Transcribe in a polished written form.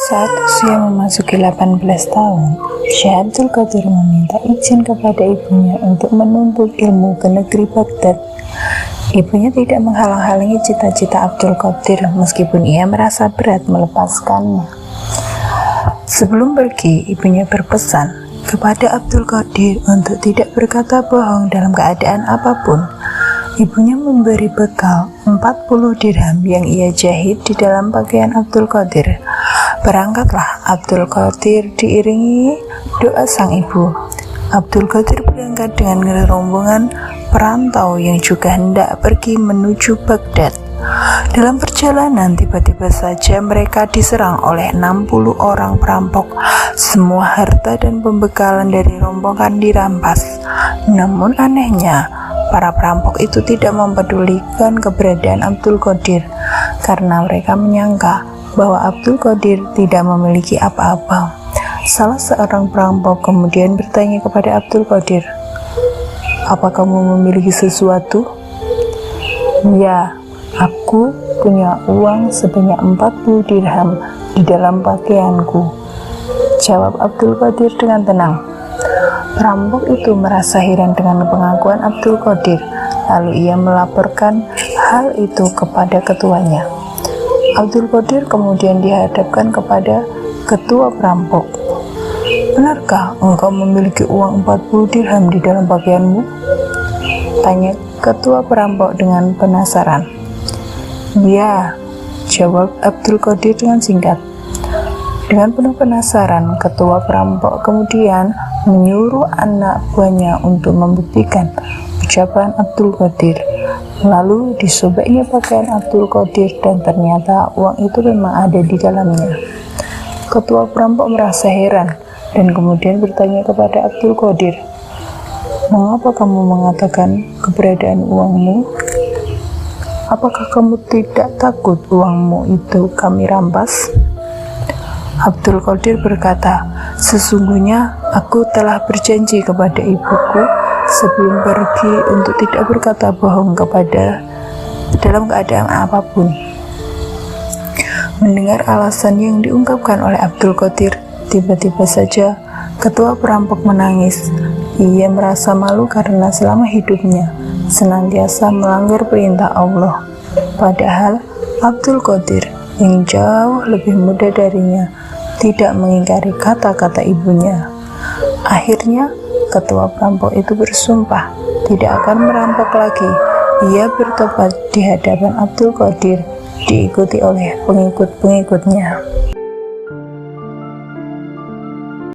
Saat usia memasuki 18 tahun, Syekh Abdul Qadir meminta izin kepada ibunya untuk menuntut ilmu ke negeri Baghdad. Ibunya tidak menghalang-halangi cita-cita Abdul Qadir meskipun ia merasa berat melepaskannya. Sebelum pergi, ibunya berpesan kepada Abdul Qadir untuk tidak berkata bohong dalam keadaan apapun. Ibunya memberi bekal 40 dirham yang ia jahit di dalam pakaian Abdul Qadir. Berangkatlah Abdul Qadir diiringi doa sang ibu. Abdul Qadir berangkat dengan rombongan perantau yang juga hendak pergi menuju Baghdad. Dalam perjalanan tiba-tiba saja mereka diserang oleh 60 orang perampok. Semua harta dan pembekalan dari rombongan dirampas. Namun anehnya, para perampok itu tidak mempedulikan keberadaan Abdul Qadir karena mereka menyangka bahwa Abdul Qadir tidak memiliki apa-apa. Salah seorang perampok kemudian bertanya kepada Abdul Qadir, "Apa kamu memiliki sesuatu?" "Ya, aku punya uang sebanyak 40 dirham di dalam pakaianku," jawab Abdul Qadir dengan tenang. Perampok itu merasa heran dengan pengakuan Abdul Qadir, lalu ia melaporkan hal itu kepada ketuanya. Abdul Qadir kemudian dihadapkan kepada ketua perampok. "Benarkah engkau memiliki uang 40 dirham di dalam pakaianmu?" tanya ketua perampok dengan penasaran. "Ya," jawab Abdul Qadir dengan singkat. Dengan penuh penasaran, ketua perampok kemudian menyuruh anak buahnya untuk membuktikan ucapan Abdul Qadir. Lalu disobeknya pakaian Abdul Qadir dan ternyata uang itu memang ada di dalamnya. Ketua perampok merasa heran dan kemudian bertanya kepada Abdul Qadir, "Mengapa kamu mengatakan keberadaan uangmu? Apakah kamu tidak takut uangmu itu kami rampas?" Abdul Qadir berkata, "Sesungguhnya aku telah berjanji kepada ibuku sebelum pergi untuk tidak berkata bohong kepada dalam keadaan apapun." Mendengar alasan yang diungkapkan oleh Abdul Qadir, tiba-tiba saja ketua perampok menangis. Ia merasa malu karena selama hidupnya senantiasa melanggar perintah Allah. Padahal Abdul Qadir yang jauh lebih muda darinya tidak mengingkari kata-kata ibunya. Akhirnya ketua perampok itu bersumpah tidak akan merampok lagi. Ia bertobat di hadapan Abdul Qadir, diikuti oleh pengikut-pengikutnya.